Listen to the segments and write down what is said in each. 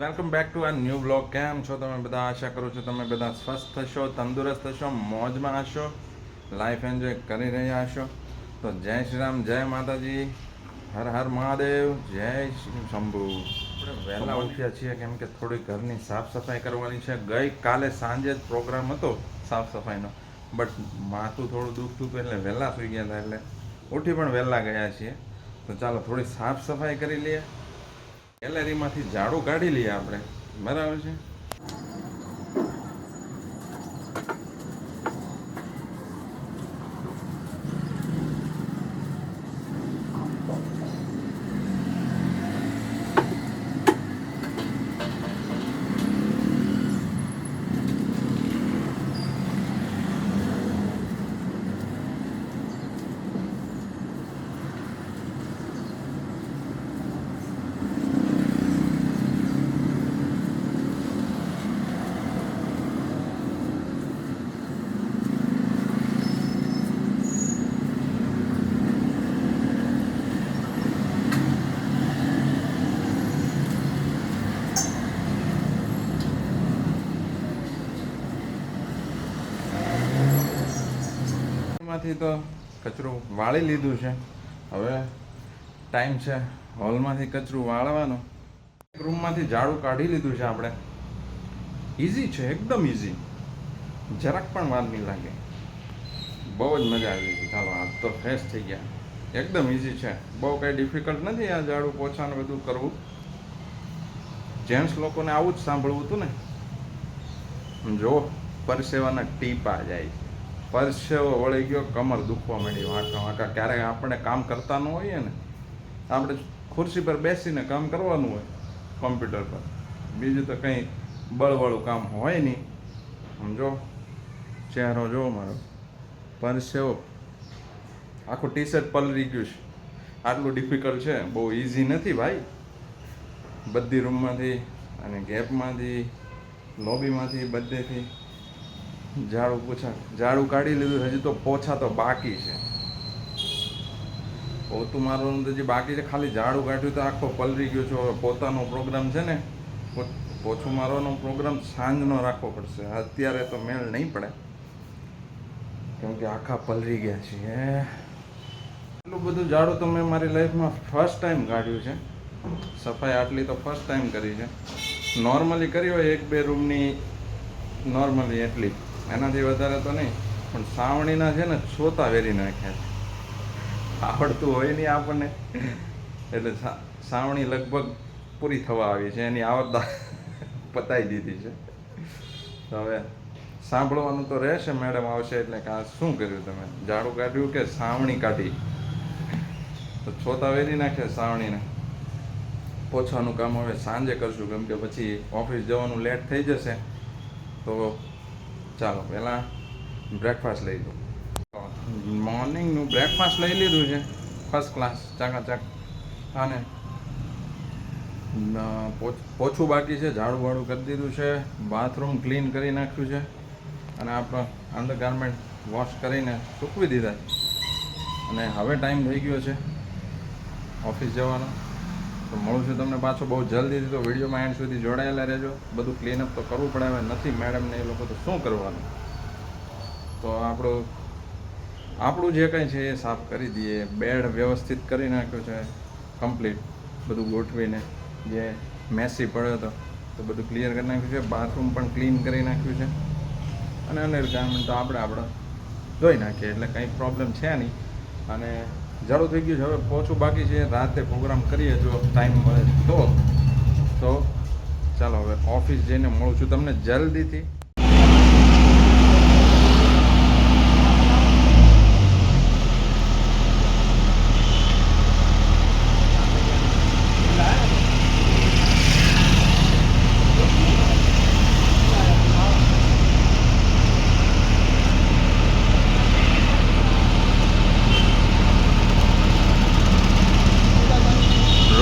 Welcome back to આ new blog. કેમ છો તમે બધા? આશા કરું છું તમે બધા સ્વસ્થ હશો, તંદુરસ્ત હશો, મોજમાં હશો, લાઈફ એન્જોય કરી રહ્યા હશો. તો જય શ્રી રામ, જય માતાજી, હર હર મહાદેવ, જય શ્રી શંભુ. આપણે વહેલા ઉઠ્યા છીએ કેમ કે થોડી ઘરની સાફ સફાઈ કરવાની છે. ગઈકાલે સાંજે જ પ્રોગ્રામ હતો સાફ સફાઈનો, બટ માથું થોડું દુખતું હતું એટલે વહેલા સૂઈ ગયા હતા, એટલે ઉઠી પણ વહેલા ગયા છીએ. તો ચાલો થોડી સાફ સફાઈ કરી લઈએ, ગેલેરીમાંથી ઝાડુ કાઢી લઈએ આપણે, બરાબર છે. માંથી તો કચરું વાળી લીધું છે. હવે ટાઈમ છે હોલમાંથી કચરું વાળવાનો. રૂમમાંથી ઝાડુ કાઢી લીધું છે આપણે. ઇઝી છે, એકદમ ઇઝી, જરાક પણ વાર નહીં લાગે. બહુ જ મજા આવી ગઈ. ચાલો આજ તો ફ્રેશ થઈ ગયા. એકદમ ઇઝી છે, બહુ કંઈ ડિફિકલ્ટ નથી આ ઝાડુ પોછાને બધું કરવું. જેન્ટ્સ લોકોને આવું જ સાંભળવું હતું ને. જો પરસેવાના ટીપા જાય છે, પરસેવો વળી ગયો, કમર દુખવા માંડી વાંકા વાંકા. ક્યારેક આપણે કામ કરતા ન હોઈએ ને, આપણે ખુરશી પર બેસીને કામ કરવાનું હોય કોમ્પ્યુટર પર, બીજું તો કંઈ બળવાળું કામ હોય નહીં. સમજો, ચહેરો જો મારો, પરસેવો, આખું ટી શર્ટ પલળી ગયું છે. આટલું ડિફિકલ્ટ છે, બહુ ઇઝી નથી ભાઈ. બધી રૂમમાંથી અને ગેપમાંથી, લોબીમાંથી, બધેથી ઝાડુ કાઢી લીધું. હજી તો પોછા તો બાકી છે. પોતું મારવાનું તો હજી બાકી છે. ખાલી ઝાડુ કાઢ્યું તો આખો પલળી ગયો છે. હવે પોતાનો પ્રોગ્રામ છે ને, પોછું મારવાનો પ્રોગ્રામ સાંજનો રાખવો પડશે. અત્યારે તો મેળ નહીં પડે કેમ કે આખા પલળી ગયા છે. એટલું બધું ઝાડુ તો મેં મારી લાઈફમાં ફર્સ્ટ ટાઈમ કાઢ્યું છે. સફાઈ આટલી તો ફર્સ્ટ ટાઈમ કરી છે. નોર્મલી કરી હોય એક બે રૂમની, નોર્મલી એટલી, એનાથી વધારે તો નહીં. પણ સાવણીના છે ને છોતા વેરી નાખ્યા છે. આવડતું હોય નહીં આપણને, એટલે સાવણી લગભગ પૂરી થવા આવી છે. એની આવડતા પતાવી દીધી છે. તો હવે સાંભળવાનું તો રહેશે. મેડમ આવશે એટલે કે આ શું કર્યું તમે, ઝાડુ કાઢ્યું કે સાવણી કાઢી? તો છોતા વેરી નાખ્યા સાવણીને. પોછવાનું કામ હવે સાંજે કરશું કેમ કે પછી ઓફિસ જવાનું લેટ થઈ જશે. તો ચાલો પહેલાં બ્રેકફાસ્ટ લઈ દઉં. મોર્નિંગનું બ્રેકફાસ્ટ લઈ લીધું છે ફર્સ્ટ ક્લાસ, ચાકાચાક. અને પોછું બાકી છે, ઝાડુ વાળું કરી દીધું છે, બાથરૂમ ક્લીન કરી નાખ્યું છે, અને આપણો અંડરગાર્મેન્ટ વોશ કરીને સૂકવી દીધા. અને હવે ટાઈમ થઈ ગયો છે ઓફિસ જવાનો. તો મળું છું તમને પાછો બહુ જલ્દીથી. તો વિડીયોમાં એન્ડ સુધી જોડાયેલા રહેજો. બધું ક્લીનઅપ તો કરવું પડે, હવે નથી મેડમને એ લોકો તો શું કરવાનું. તો આપણું જે કંઈ છે એ સાફ કરી દઈએ. બેડ વ્યવસ્થિત કરી નાખ્યો છે કમ્પ્લીટ, બધું ગોઠવીને. જે મેસી પડ્યો હતો તો બધું ક્લિયર કરી નાખ્યું છે. બાથરૂમ પણ ક્લીન કરી નાખ્યું છે. અને અંડરગાર્મેન્ટ તો આપણે ધોઈ નાખીએ એટલે કંઈ પ્રોબ્લેમ છે નહીં. અને ઝાડુ થઈ ગયું છે. હવે પોછું બાકી છે. રાતે પ્રોગ્રામ કરીએ જો ટાઈમ મળે તો ચાલો હવે ઓફિસ જઈને મળું છું તમને જલ્દીથી.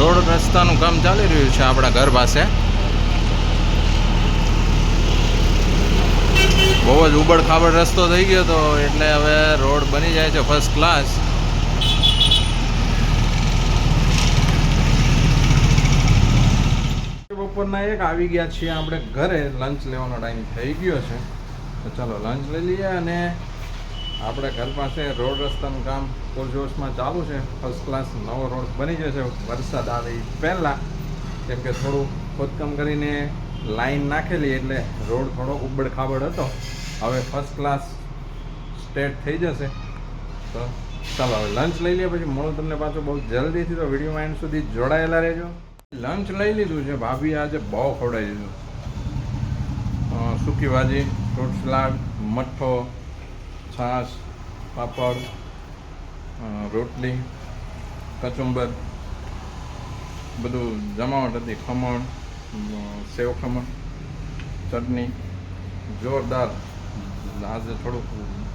રોડ રસ્તાનું કામ ચાલી રહ્યું છે આપણા ઘર પાસે. બહુ જ ઉબડ ખાબડ રસ્તો થઈ ગયો હતો એટલે હવે રોડ બની જાય છે ફર્સ્ટ ક્લાસ. બપોરના 1 આવી ગયા છીએ આપણે ઘરે. લંચ લેવાનો ટાઈમ થઈ ગયો છે, તો ચાલો લંચ લઈ લઈએ. અને આપણે ઘર પાસે રોડ રસ્તાનું કામ પૂરજોશમાં ચાલુ છે. ફર્સ્ટ ક્લાસ નવો રોડ બની જશે વરસાદ આવે એ પહેલાં, કેમ કે થોડું ખોદકામ કરીને લાઈન નાખેલી એટલે રોડ થોડો ઉબડ ખાબડ હતો. હવે ફર્સ્ટ ક્લાસ સ્ટેટ થઈ જશે. તો ચાલો હવે લંચ લઈ લઈએ, પછી મળું તમને પાછું બહુ જલ્દીથી. તો વિડીયોમાં એન્ડ સુધી જોડાયેલા રહેજો. લંચ લઈ લીધું છે, ભાભી આજે બહુ ખવડાવી દીધું. સૂકી ભાજી, ફ્રૂટ સલાડ, મઠ્ઠો, છાશ, પાપડ, રોટલી, કચુંબર, બધું જમાવટ હતી. ખમણ, સેવ ખમણ, ચટણી, જોરદાર. આજે થોડુંક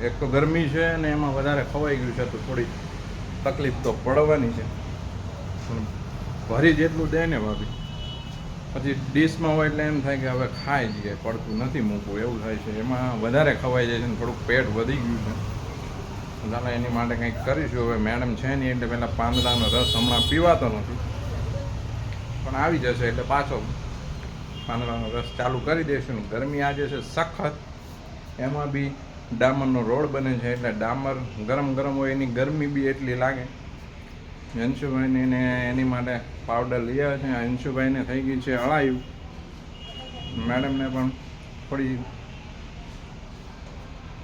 એક તો ગરમી છે અને એમાં વધારે ખવાઈ ગયું છે, તો થોડી તકલીફ તો પડવાની છે. પણ ભરી જેટલું દે ને ભાભી, પછી ડીશમાં હોય એટલે એમ થાય કે હવે ખાઈ જઈએ, પડતું નથી મૂકવું એવું થાય છે. એમાં વધારે ખવાઈ જાય છે ને થોડુંક પેટ વધી ગયું છે. ચાલો એની માટે કંઈક કરીશું. હવે મેડમ છે નહીં એટલે પહેલાં પાંદડાનો રસ હમણાં પીવાતો નથી, પણ આવી જશે એટલે પાછો પાંદડાનો રસ ચાલુ કરી દઈશું. ગરમી આજે છે સખત, એમાં બી ડામરનો રોડ બને છે એટલે ડામર ગરમ ગરમ હોય એની ગરમી બી એટલી લાગે. અંશુભાઈને એની માટે પાવડર લઈ આવ્યા છે. અંશુભાઈને થઈ ગઈ છે અળાયું, મેડમને પણ થોડી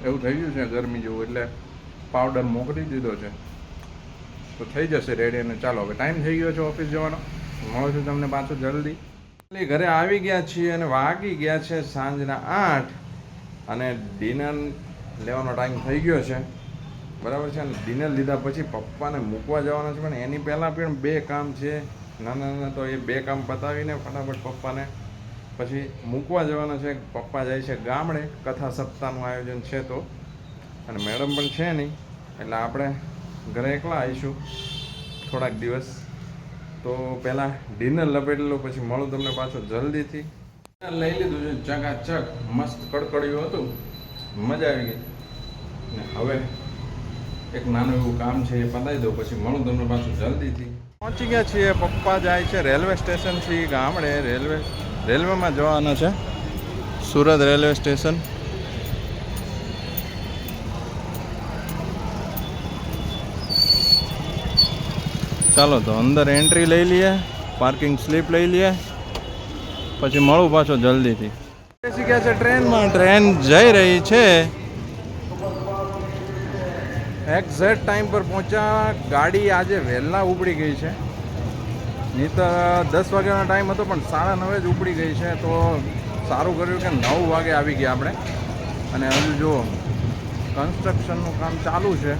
એવું થઈ ગયું છે ગરમી જેવું, એટલે પાવડર મોકલી દીધો છે, તો થઈ જશે રેડી. અને ચાલો હવે ટાઈમ થઈ ગયો છે ઓફિસ જવાનો. મળું છું તમને પાછું જલ્દી. ઘરે આવી ગયા છીએ અને વાગી ગયા છે સાંજના 8, અને ડિનર લેવાનો ટાઈમ થઈ ગયો છે, બરાબર છે. અને ડિનર લીધા પછી પપ્પાને મૂકવા જવાના છે, પણ એની પહેલાં પણ 2 કામ છે નાના. તો એ 2 કામ પતાવીને ફટાફટ પપ્પાને પછી મૂકવા જવાના છે. પપ્પા જાય છે ગામડે, કથા સપ્તાહનું આયોજન છે તો, અને મેડમ પણ છે નહીં એટલે આપણે ઘરે એકલા આવીશું થોડાક દિવસ. તો પહેલાં ડિનર લપેટેલું, પછી મળું તમને પાછું જલ્દીથી. લઈ લીધું છે ચકાચક, મસ્ત કડકડિયું હતું, મજા આવી ગઈ. ને હવે એક નાનું એવું કામ છે એ પતાવી દઉં, પછી મળું તમને પાછું જલ્દીથી. પહોંચી ગયા છીએ. પપ્પા જાય છે રેલવે સ્ટેશનથી ગામડે. રેલવેમાં જવાના છે, સુરત રેલવે સ્ટેશન. ચાલો તો અંદર એન્ટ્રી લઈ લઈએ, પાર્કિંગ સ્લીપ લઈ લઈએ, પછી મળું પાછો જલ્દીથી. બેસી ગયા છે ટ્રેનમાં. ટ્રેન જઈ રહી છે. એક્ઝેક્ટ ટાઈમ પર પહોંચ્યા. ગાડી આજે વહેલા ઉપડી ગઈ છે, નહીં તો 10 વાગ્યાનો ટાઈમ હતો, પણ 9:30 જ ઉપડી ગઈ છે. તો સારું કર્યું કે 9 વાગે આવી ગયા આપણે. અને હજુ જો કન્સ્ટ્રક્શનનું કામ ચાલુ છે.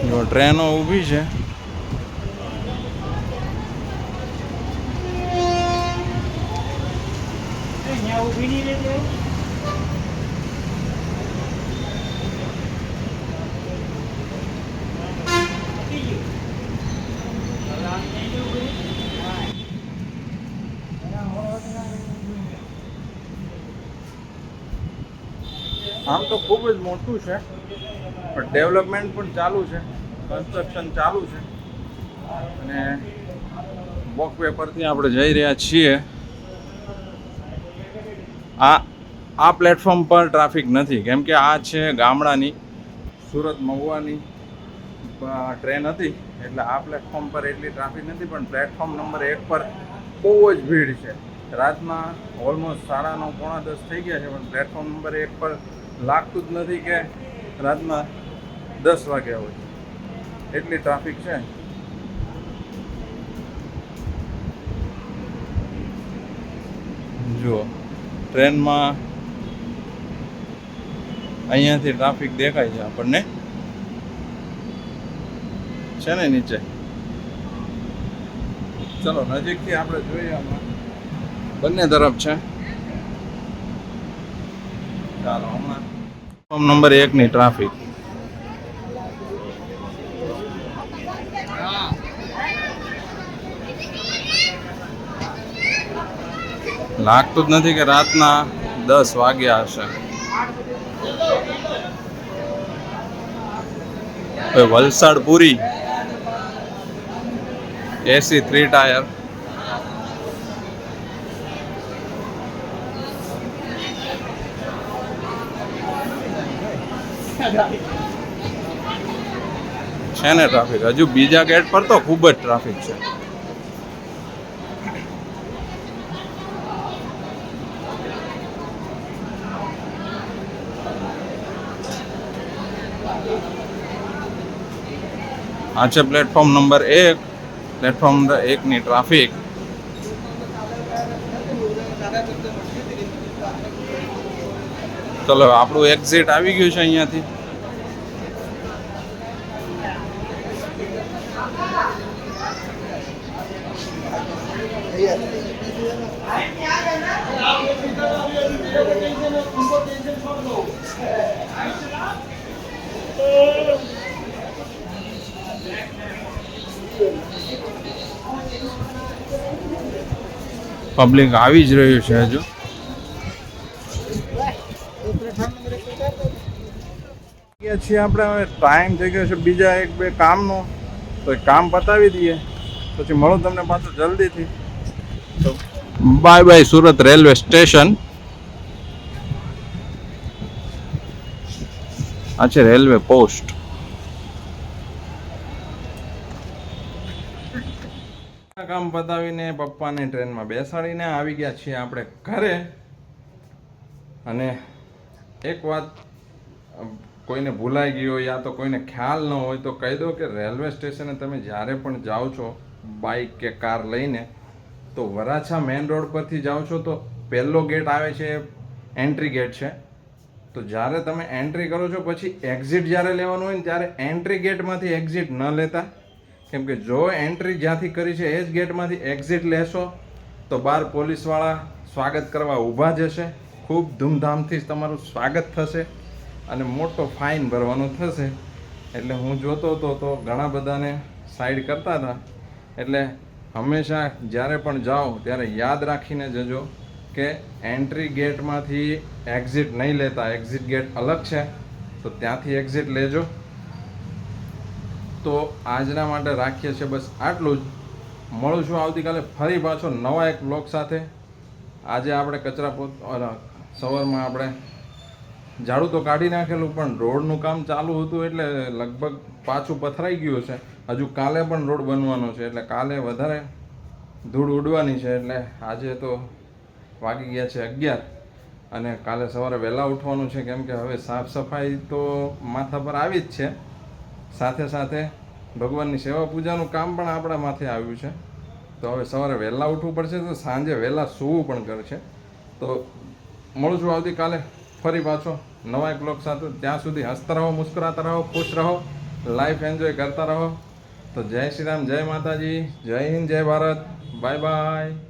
જો ટ્રેનો ઊભી છે. આમ તો ખૂબ જ મોટું છે, પણ ડેવલપમેન્ટ પણ ચાલુ છે, કન્સ્ટ્રક્શન ચાલુ છે. અને વોકવે પરથી આપણે જઈ રહ્યા છીએ. આ પ્લેટફોર્મ પર ટ્રાફિક નથી, કેમ કે આ છે ગામડાની સુરત મહુવાની ટ્રેન હતી, એટલે આ પ્લેટફોર્મ પર એટલી ટ્રાફિક નથી. પણ પ્લેટફોર્મ નંબર 1 પર બહુ જ ભીડ છે. રાતના ઓલમોસ્ટ 9:30 પોણા 10 થઈ ગયા છે, પણ પ્લેટફોર્મ નંબર 1 પર લાગતું જ નથી કે રાતના 10 વાગ્યા હોય, એટલી ટ્રાફિક છે. જુઓ ટ્રેનમાં અહીંયાથી ટ્રાફિક દેખાય છે આપણને, છે ને નીચે. ચલો નજીકથી આપણે જોઈએ, આમાં બંને તરફ છે. ચાલો હમણાં નંબર 1 ની ટ્રાફિક. લાગતું જ નથી કે રાતના 10 વાગ્યા હશે. વલસાડ પુરી એસી 3 ટાયર. છે ને ટ્રાફિક હજુ બીજા ગેટ પર તો ખૂબ જ ટ્રાફિક છે. આ છે પ્લેટફોર્મ નંબર 1. પ્લેટફોર્મ નંબર 1 ની ટ્રાફિક. ચલો આપણું એક્ઝિટ આવી ગયું છે અહીંયાથી. પબ્લિક આવી જ રહ્યું છે હજુ. છીએ આપણે હવે ટાઈમ થઈ ગયો છે બીજા 1-2 કામનો, તો કામ પતાવી દઈએ પછી મળું તમને પાછું જલ્દીથી. તો bye bye Surat railway station. આ છે રેલવે પોસ્ટ. કામ પતાવીને પપ્પાને ટ્રેનમાં બેસાડીને આવી ગયા છીએ આપણે ઘરે. અને એક વાત કોઈને ભૂલાઈ ગઈ હોય યા તો કોઈને ખ્યાલ ન હોય તો કહી દો કે રેલવે સ્ટેશને તમે જ્યારે પણ જાઓ છો બાઇક કે કાર લઈને, તો વરાછા મેઇન રોડ પરથી જાઓ છો તો પહેલો ગેટ આવે છે એન્ટ્રી ગેટ છે. તો જ્યારે તમે એન્ટ્રી કરો છો પછી એક્ઝિટ જ્યારે લેવાનું હોય ને ત્યારે એન્ટ્રી ગેટમાંથી એક્ઝિટ ન લેતા. કેમ કે જો એન્ટ્રી જ્યાંથી કરી છે એ જ ગેટમાંથી એક્ઝિટ લેશો તો બહાર પોલીસવાળા સ્વાગત કરવા ઊભા જશે. ખૂબ ધૂમધામથી તમારું સ્વાગત થશે અને મોટો ફાઇન ભરવાનો થશે. એટલે હું જોતો હતો તો ઘણા બધાને સાઈડ કરતા હતા. એટલે હંમેશા જ્યારે પણ જાઓ ત્યારે યાદ રાખીને જજો કે એન્ટ્રી ગેટમાંથી એક્ઝિટ નહીં લેતા. એક્ઝિટ ગેટ અલગ છે તો ત્યાંથી એક્ઝિટ લેજો. તો આજના માટે રાખીએ છીએ બસ આટલું જ. મળું છું આવતીકાલે ફરી પાછો નવા એક બ્લોગ સાથે. આજે આપણે સવારમાં આપણે ઝાડુ તો કાઢી નાખેલું પણ રોડનું કામ ચાલુ હતું એટલે લગભગ પાછું પથરાઈ ગયું છે. હજુ કાલે પણ રોડ બનવાનો છે એટલે કાલે વધારે ધૂળ ઉડવાની છે. એટલે આજે તો વાગી ગયા છે 11 અને કાલે સવારે વહેલા ઉઠવાનું છે. કેમ કે હવે સાફ સફાઈ તો માથા પર આવી જ છે, સાથે સાથે ભગવાનની સેવા પૂજાનું કામ પણ આપણા માથે આવ્યું છે. તો હવે સવારે વહેલા ઉઠવું પડશે તો સાંજે વહેલા સૂવું પણ કરશે. તો મળું છું આવતીકાલે ફરી પાછો નવા એક બ્લોગ સાથે. ત્યાં સુધી હસતા રહો, મુસ્કરાતા રહો, ખુશ રહો, લાઈફ એન્જોય કરતા રહો. તો જય શ્રી રામ, જય માતાજી, જય હિન્દ, જય ભારત. Bye bye.